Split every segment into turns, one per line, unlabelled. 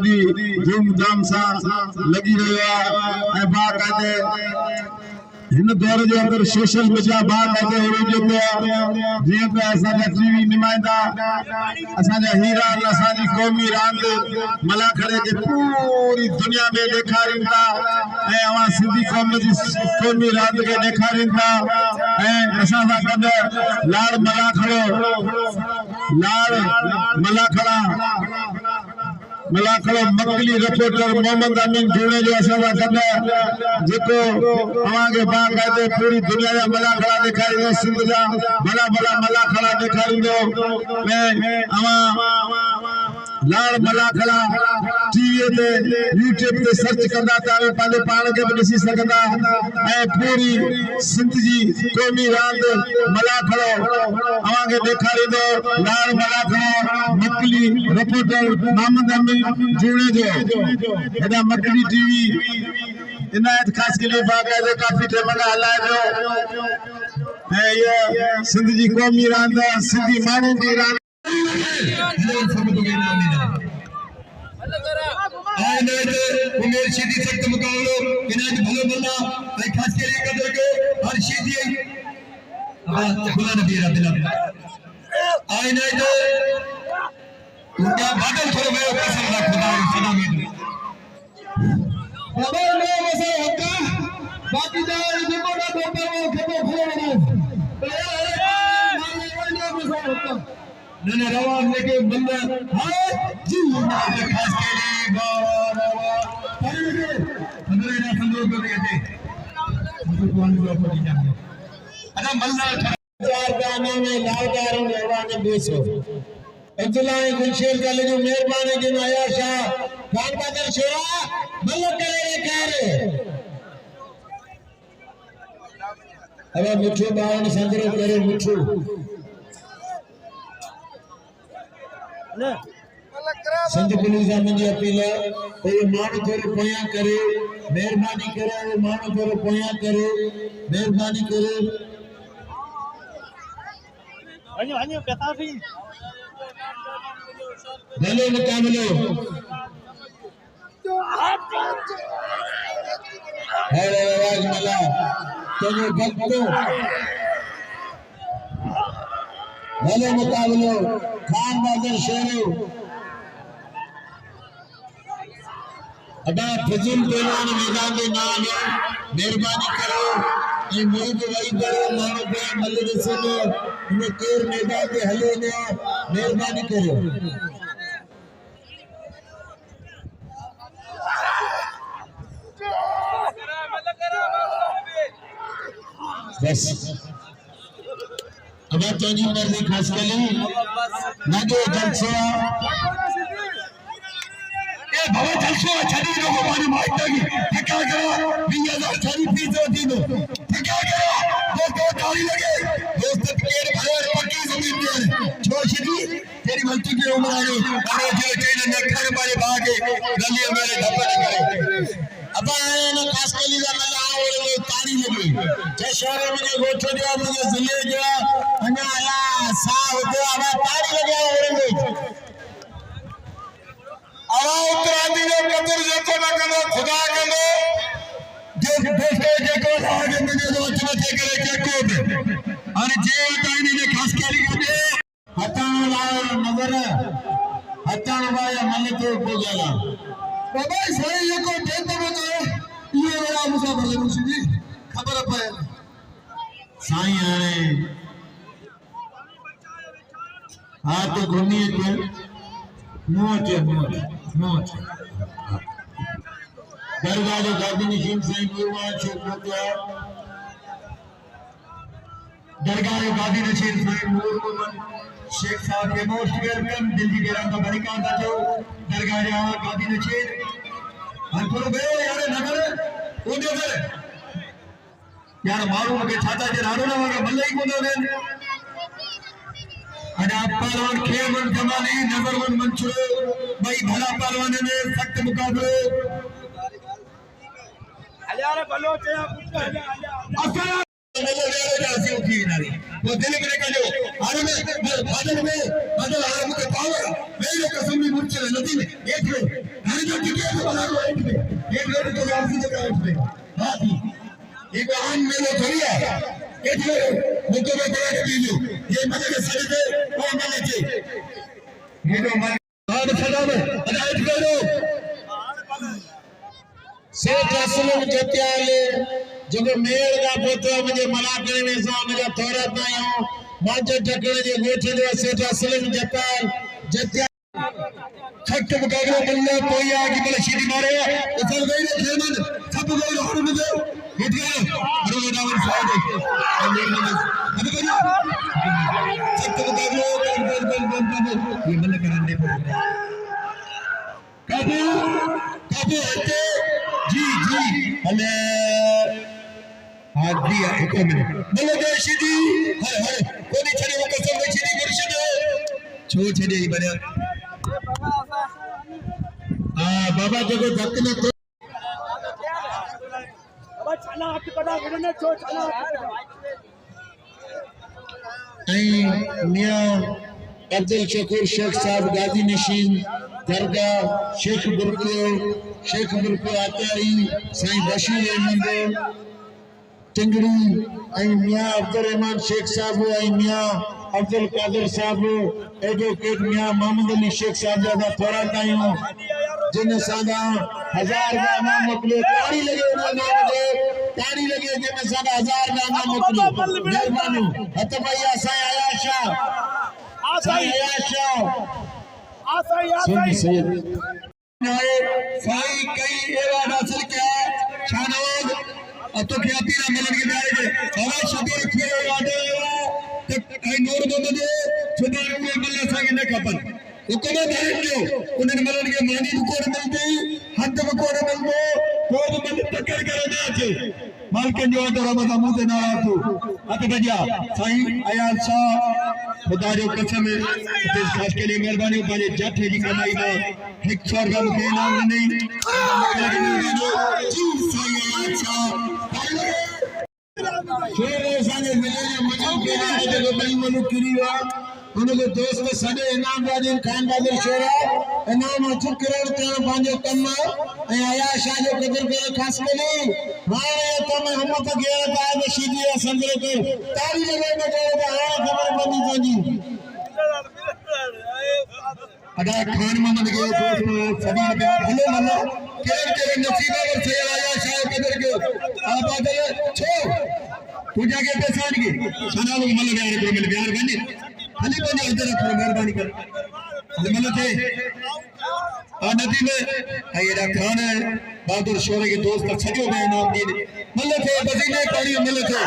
वॾी धूमधाम सां लॻी रहियो आहे ऐं बाक़ाइदे इन दौर जे अंदर सोशल मीडिया बाक़ाइदे उरुज ते जीअं त असांजा टीवी नुमाइंदा असांजा हीरा असांजी क़ौमी रांदि मलाखड़े खे पूरी दुनिया में ॾेखारीनि था ऐं अवां सिंधी क़ौम जी क़ौमी रांदि खे ॾेखारीनि था ऐं असां सां गॾु लाड़ मलाखड़ा मकली रिपोर्टर मोहम्मद अमीन जुड़े जो असां सां गॾु जेको अवांखे बाक़ाइदे पूरी दुनिया जा मलाखड़ा ॾेखारींदो सिंध जा भला भला मलाखड़ा ॾेखारींदो ऐं अवां लाड़ मलाखड़ा टीवी ते यूट्यूब ते सर्च कंदा त पंहिंजे पाण खे बि ॾिसी सघंदा ऐं पूरी सिंध जी क़ौमी रांदि मलाखड़ो अवांखे ॾेखारींदो लाड़ मलाखड़ो मकली रिपोर्टर मोहम्मद अमीन जुड़े जो हेॾा मकली टीवी इनायत ख़ासि के लिए बाक़ाइदे काफ़ी टाइम खां हलाए पियो ऐं इहा सिंध जी क़ौमी रांदि सिंधी माण्हुनि जी रांदि उमेर शीदी सख्त मुकाबलो इनायत भलो भला भाई खास के लिए कदर के हर शीदी अब खुदा नबी रब्बिल इनायत उनका बादल थोड़ा मैं कसम ला खुदा सलाम बाबा ने वैसे होता बाकी जाओ देखो ना डॉक्टर वो खबो खबो बना नने रवान लेके बंदा हां जी खास के लिए अंदर ना संदो को कहते भगवान को अपनी जान अरे मल्ला चार गाने में लालदार ने रवान बेसो अब्दुल्ला गुलशेर का ले जो मेहरबानी दिन आया शाह खान बहादुर शेरा मल्ला करे कार अब मिठू बावन संदरो करे मिठू सिंध पुलिस मुझे अपील है माण्हू थोरो पोयां करे मेहरबानी करे माण्हू थोरो पोयां करे मेहरबानी करे वञो कताफी भले मुकाबलो हरे आवाज मला तेरे भक्तों भले मुकाबलो खान बहादुर शेरू अदा फजल पहलवान मैदान के नाम मेहरबानी करो ये मुझे वही करो मानो पे मल्ले जैसे में उन्हें केर मैदान के हले ने मेहरबानी करो बस अब तुझी मर्जी खास कली नगे जलसो ए बाबा जलसो छड़ी रो को पानी मारता की ठका करो 20000 छड़ी फीस होती नो ठका करो दोस्तों ताली लगे दोस्त केर भर पक्की जमीन में छोड़ छड़ी तेरी गलती की उम्र आ गई अरे जो चाहिए न घर वाले भागे गली मेरे धप्पड़ करे अब ना खास कली का मला और ताली लगी जे शहर में गोठो दिया मुझे जिले गया अन्या आया साहब दे अब ताली लगे और आवा उत्तरादी ने कदर जेको न कनो खुदा कनो जो दोस्तों जेको आगे मुझे जो अच्छे करे के को और जे ताईने ने खास कली के हटाने वाला नजर हटाने वाला मन तो हो गया बाबा सही ये को दे तो ये वाला मुसाफिर ले मुझे खबर पाए साईं आने हां तो घूमिए थे मोच दरगाह जो गादी नशीन साईं गुरुआ छोकरा दरगाह जो गादी नशीन साईं गुरुआ शेख साहब के मोस्ट वेलकम दिल्ली के रंग बड़ी कांदा जो दरगाह जा गादी नशीन हर गयो यार नगर ओने करे यार मारू के छाता जे राडो ना वगे भले ही कोने रे अडा पहलवान खेमन जमानी नजर वन मंचुरो भाई भला पहलवान ने सख्त मुकाबले अरे भलो चे
जासी उठी नारी वो दिल में का जो आरम में बादल में बादल आरम के पावर मेरे कसम भी मुझसे नदी में एक लो हर जो टिके तो बना लो एक लो तो जासी जगह उठ में बात ही एक आम मेलो थोड़िया एक लो मुझको मैं बड़ा कीजिए ये मजे के सजदे वो मजे थे ये जो मन आज सदा में अदायत करो सेठ असलम जत्याले जब मेल का पोतो मुझे मलाकड़े में सा मुझे थोड़ा तायो मांझे टकरे जे गोठे जो सेठ असलम जत्याल छठ मुकाबले बल्ले पोया की बल शीदी मारे उछल गई ने खेमन सब गई हर मुझे हिट गए हर डावर साइड है अब करिए छठ मुकाबले बल ये बल्ले करने पर काबू काबू हटे जी हले हाथ दिया एक मिनट बोलो जय श्री हर कोनी छड़े वो कसम में श्री मुर्शिद छो छड़े ही बने बाबा जगो धक न तो बाबा छाना हाथ कड़ा विरने छो छाना नहीं मियां अब्दुल शकूर शेख साहब गाजी नशीन दरगाह शेख बुरको आताई साईं बशीर अहमद टिंगड़ी मियां अब्दुल रहमान शेख साहब मियां अब्दुल कादिर साहब एडवोकेट मियां मोहम्मद अली शेख साहब ज्यादा थोड़ा ताइयों जिन सादा 1000 का नाम मोकलो ताड़ी लगे जिन सादा 1000 का नाम मोकलो मेहरबानी हत भैया साईं आयाशा सैयद साईं कई एवा हासिल किया शानवाज तो ख्याति ना मिलन के दायरे में हवा शबीर खीरे वादे तो कई नूर मोहम्मद सुबह को मल्ला साईं ने खपन हुकुम दायरे जो उन्हें मिलन के मानी को मिलती हद को मिलतो कोई मन टक्कर करे ना चे मालकन जो तो रब मुंह ते नाराज तू हथ बजा साईं अयाल शाह खुदा जो कसम है इस खास के लिए मेहरबानी पाजे जाठे की कमाई में 100 रुपया के इनाम नहीं जी साईं अयाल शाह शेरे साने मिले मजल के लिए जो बड़ी मनु किरीवा उनके दोस्त सदे इनाम वाजिन खान बहादुर शोरा इनाम अचुक करोड़ तेरा पांचो कम ए आया शाह जो कदर करे खास के लिए मारे तो मैं हम तो गया था बशीदी संजय को ताली लगे में गए तो हां खबर बंदी जी अदा खान मोहम्मद के दोस्त सदी प्यार हेलो मल्ला केरे नसीबा पर से आया शाह कदर के आप बादल छो पूजा के पहचान की सना लोग मल्ला प्यार को मिल प्यार बनी हली बने इधर थोड़ा मेहरबानी कर मल्ला थे आ नदी में ये खान है बहादुर शोरे के दोस्त का सजो में नाम दिए मल्ला थे बजीने पानी मल्ला थे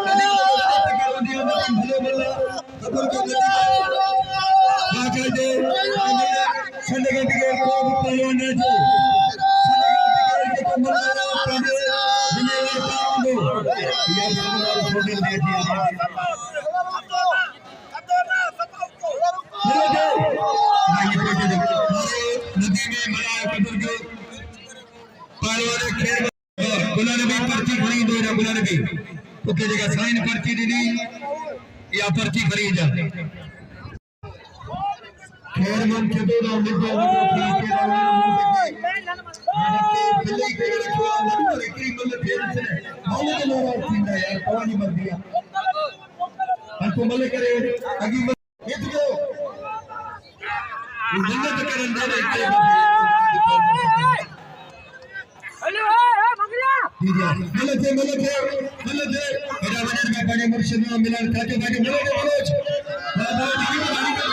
भले मल्ला कबूल के नदी आके दे संडगे के को पहलवान ने जो संडगे के मल्ला पानी जिने काम दो ये हमारा छोटे दे दिया नदी में मरा कदर जो पालवाने खेल बुलाने भी पर्ची खरीद ना बुलाने भी ओके जगह साइन पर्ची दी या पर्ची खरीद जा खेल मन के दो ना मिलता है ठीक है बिल्ली के रखवा मन की मल खेल से मौले के लोग थींदा यार कवानी मत दिया हमको मले करे अगी इतको जन्नत करन दे हेलो मंगला दीजिए मिलते मेरा वजन में बड़े मुर्शिद में मिलन खाते खाते मिले मनोज बाबा जी की गाड़ी कर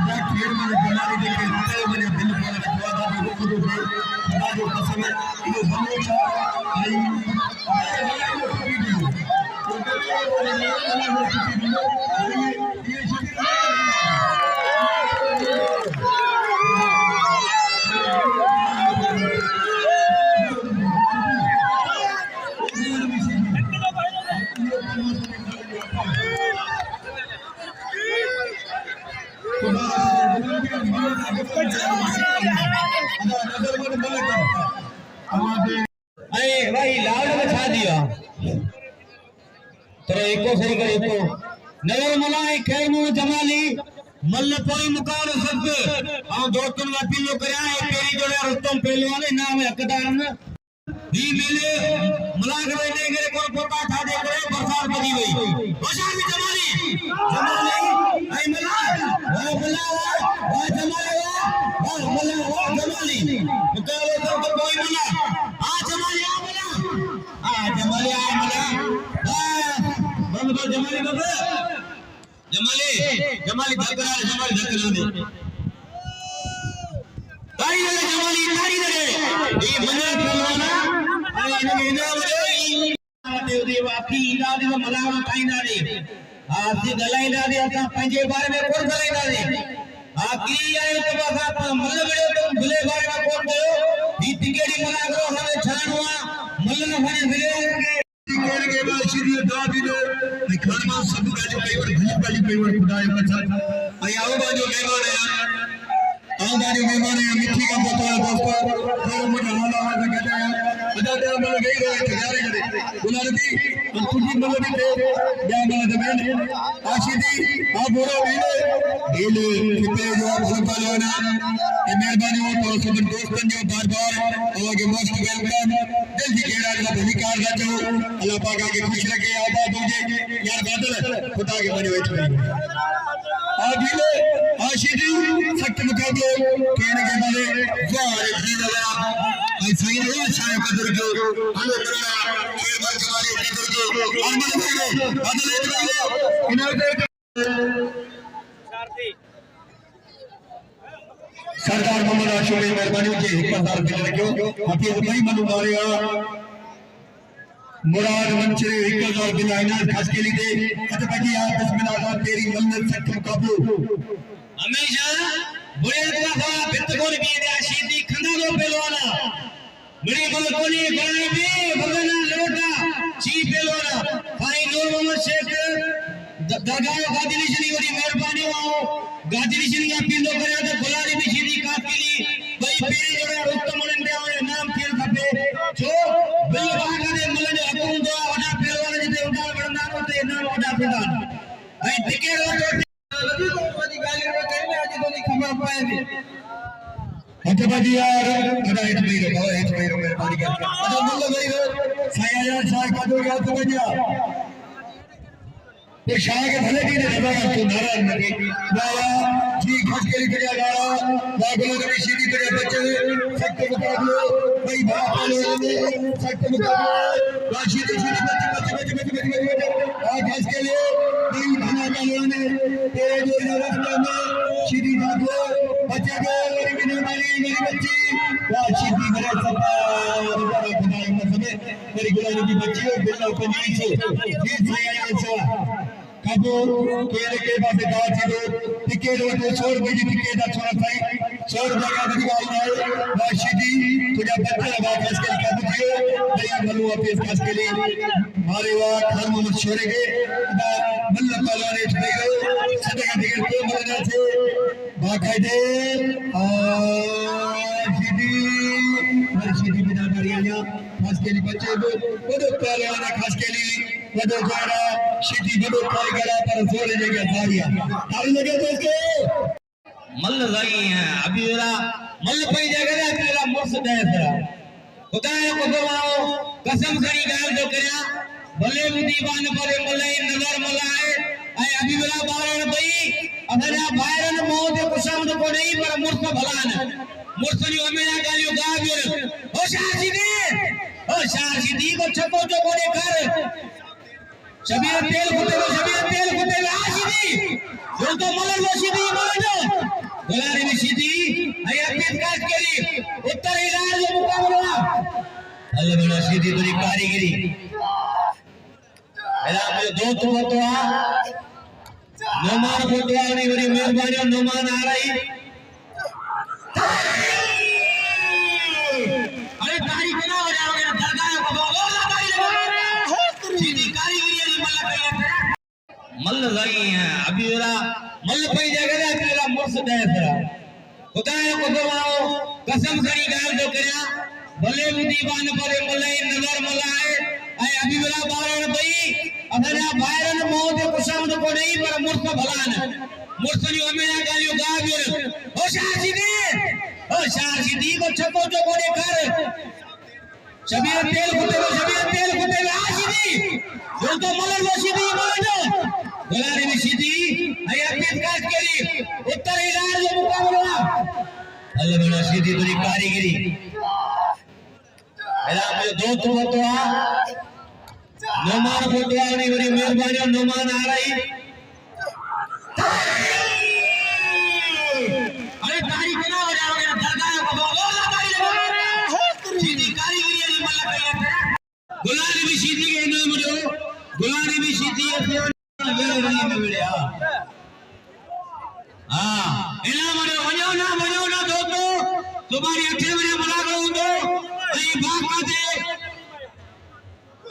ना खेल में बनाने देखे तेरे मेरे दिल पर रखवा था वो खुद से खुदा जो कसम है ये हमेशा आई अरे भाई लाउड में छा दिया एको सही करे एको नगर मलाई खैर मु जमाली मल्ल कोई मुकाबलो सब हां दोस्तन का पीलो करया है पेरी जोड़े रुस्तम पहलवान नाम है हकदार ने दी मेले मलाक रहने के कोन पोता था दे करे बरसात बजी गई बरसात में जमाली आई मला ओ मला ओ जमाली ओ मला ओ जमाली मुकाबलो सब कोई मला आ जमाली आ मला बंद कर जमाली बाबा जमाली धकरा दे तारी दे जमाली तारी दे ये मने पहलवाना आने इनाम दे देव वाकी इनाम दे मलावा काइना दे आसी गलाइना दे असा पंजे बारे में कोन गलाइना दे आकी आए तो बासा मल्ल बड़े तो भले बारे में कोन गयो ई टिकेड़ी मना करो हमें छानवा मल्ल न हने मिले टिकेड़ के बाद सीधी दवा भी दो खान में सब गाली पेवर भली वाली पेवर खुदाए बचा आई आओ बाजू मेहमान है आओ बाजू मेहमान है मिठी का बोतल दोस्तों थोड़ा मुझे हाल आवाज कहते हैं अदा तेरा मन गई रहे तैयारी करे बुलारती अंकुजी मन भी थे या मन दबेन आशीदी आ बोरो वीले ढीले किते जो संभालना ये मेहरबानी हो तो सब दोस्तन जो बार-बार आगे मोस्ट वेलकम दिल की केड़ा का अधिकार राजो अल्लाह पाक आगे खुश रखे आबाद हो जाए यार बादल खुदा के बने बैठ गए आदिले आशीदी सख्त मुकाबले कहने के वाले वार जीदा आई सही है शाय कदर जो हलो करना खेल बात हमारी कदर जो और मन में बादल इन्होंने सरदार मोहम्मद आशू में मेहरबानी के हिकमतदार दिल रखियो हफीज भाई मनु मारिया मुराद मंचरे हिकमतदार बिन आइनात खास के लिए अत बगी आप बिस्मिल्लाह तेरी मन्नत सख्त मुकाबलो हमेशा बुरे दफा बित कोन भी दे आशीदी खंदा दो पहलवाना बड़ी बल कोनी गलाई भी बगना लोटा ची पहलवाना भाई नूर मोहम्मद शेख दरगाह गादिली शनी वरी मेहरबानी आओ गादिली शनी या पिंडो करे तो बुलारी में सीधी काफिली भाई पेरी जोड़ा उत्तम ने नाम खेल खपे जो बिल बागा दे मलन हुकुम दो वडा पहलवान जे उड़ा बड़ना होते नाम वडा प्रधान भाई टिकेट तो लगी तो बड़ी गाली में कहने आज तो नहीं खबर पाए भी अच्छा बाजी यार अदा इट मेरे मेहरबानी करके अदा मुल्ला भाई साया यार शाह का दो याद तो बजिया ये शाह के भले की नजर तो नाराज लगे बाबा जी खस के लिए गाड़ा बागलो ने सीधी करे बच्चे सख्त मुकाबले भाई बाप ने सख्त मुकाबले राशि सीधी बच्चे आ खस के लिए दिल बना ने तेरे जो रास्ते में सीधी भागो बच्चे को मेरी मेरी बच्ची राशि दी मेरे सपा खुदा में मेरी गुलामी की बच्ची हो बिल्ला पंजी से जी साया ऐसा कबो केरे के बाबे दावत दो टिकट वटे 100 रुपए की टिकट दा छोरा साई 100 रुपए का दिवाई है वाशिदी तुझा बच्चा लगा खास के कब दियो दया मलू ऑफिस खास के लिए मारे वा खान मोहम्मद छोरे के मल्ल पहलवान इठ गई सदका टिकट को मलना छे बाकायदे सीधी बिना डरिया खास के लिए बच्चे को बड़ो पहलवान खास के लिए बड़ो जोड़ा सीधी बड़ो कारीगर पर जोड़े जगह सारिया ताली लगे दोस्तों मल्ल लगी है अभी मेरा मल्ल पे जगह है मेरा मुर्शिद है तेरा खुदा को दुआओ कसम करी गाल जो करया भले दीवान परे मले नजर मलाए आई अभी मेरा बारण भाई अबरा बायरन मौत कुशम को नहीं पर मुर्श भलान मुर्शनी मेरा गालियो गाबियो ओ शाहजी को छको जो कोने कर शबीर तेल कुते आशीदी जो तो मलर वो सीधी मानो गुलारी में सीधी आया पेट काट केली उत्तर इलाज जो मुकाबला अल्लाह बना सीधी तेरी कारीगरी एला मेरे दोस्त को तो नमान को दुआ नहीं बड़ी मेहरबानी नमान आ रही अरे तारीख ना हो जाओगे दरगाह को बोलो तारीख सीधी कारीगरी मल्ल लगी है अभी मेरा मल्ल पे जगह है मेरा मुर्शिद है तेरा खुदा को दुआओ कसम करी गाल जो करया भले दीवान परे मले नजर मलाए आई अभी मेरा बारण भाई अमरा बाहर ने मोह दे कुशाम को नहीं पर मूर्ख भला न मूर्ख जो अमेरा गालियो गाबियो होशियार सीधी को छको जो कोने कर शबीर तेल कुते आसीदी जो तो मलर वो सीधी मानो गुलारी में सीधी आई अपनी काट केली उत्तर इलाज जो मुकाबला अल्लाह बड़ा सीधी तुरी कारीगरी मेरा मुझे दोस्त फोटो नोमान फोटो आनी बड़ी मेहरबानी नोमान आ रही अरे तारीख ना हो जाओगे दरगाह को बोलो तारीख सीधी कारीगरी वाली मल्ला गुलारी भी सीधी के नाम जो गुलारी भी सीधी है वेरे वाली में वेरे हां इनाम वणो ना दोस्तो तुम्हारी 8 बजे मुलाकात होंदो ऐ बात काते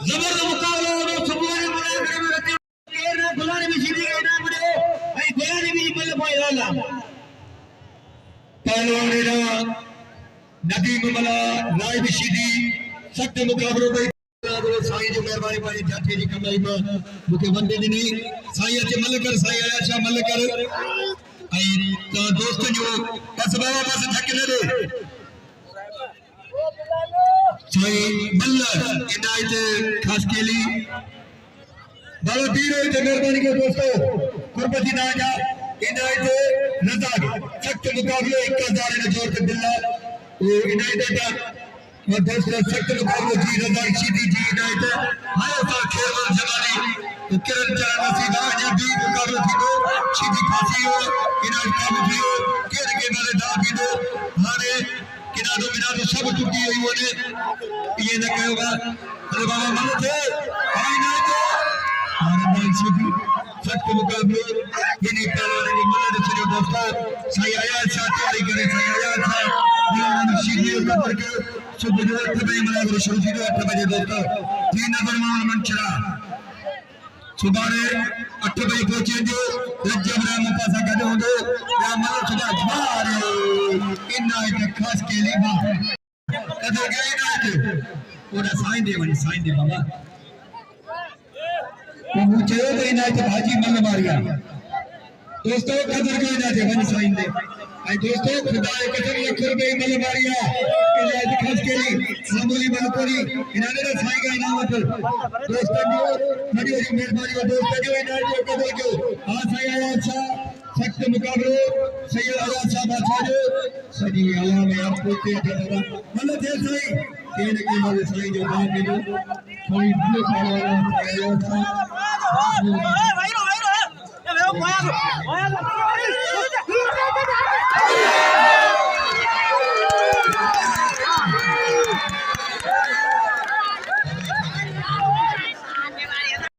जबरदस्त मुकाबला हो सुबह में मुलाकात में रहते केर ना गुलारी भी सीधी के नाम जो ऐ गुलारी भी मल्ला भाई वाला पहलवान नदीम मला राय भी सीधी सख्त मुकाबलो में साईं जो मेहरबानी पानी जाती जी कमाई में मुके वंदे दिनी साईं अचे मलकर साईं आया छा मलकर आई तो दोस्त जो बस बाबा बस थक ले साईं मल्ल इनायत खास केली बाबा दीरो ते मेहरबानी के दोस्तों कुर्बती ना जा इनायत रज़ाक सख्त मुकाबले 1000 ने जोर के बिल्ला वो इनायत का और दोस्तों सख्त मुकाबले जी रज़ाक सीधी जी इनायत हाय तो खेल जमानी तो किरण चला नसीबा या भी मुकाबले थी तो सीधी फांसी हो इनायत काम भी हो केर के नाले दा भी दो हारे किनारो सब टूटी हुई होने ये न कहोगा अरे बाबा मन थे इनायत हारे सीधी सख्त मुकाबले इन्हीं पहलवान की मदद से दोस्तों साईं आया अच्छा तैयारी करे साईं आया अच्छा बुलाना सीधी ऊपर के सुबह 8 बजे मना शुरू थी 8 बजे दोस्तों 3 नंबर माल मंचरा सुबह 8 बजे पहुंचे जो रजब राम पासा गड होंदो या मल सुबह मारे इनायत खास के लिए बा कदर गए इनायत पूरा साईं दे बाबा तो मुझे तो इनायत भाजी मल मारिया दोस्तों कदर गए इनायत वन साईं दे आई दोस्तों खुदा के कसम लाख रुपए मल मारिया इनायत खास के लिए मामूली मलकोरी इन्होंने ना साईं का इनाम पर दोस्तों जो बड़ी बड़ी मेहरबानी और दोस्तों जो इनायत को कदर क्यों हां साईं आया अच्छा सख्त मुकाबले सैयद आया अच्छा बादशाह जो सदी आला में आपको के जरा मतलब दे साईं तीन के मल साईं जो बात के जो कोई भी वाला आया अच्छा भाई रो ए भाई रो ए भाई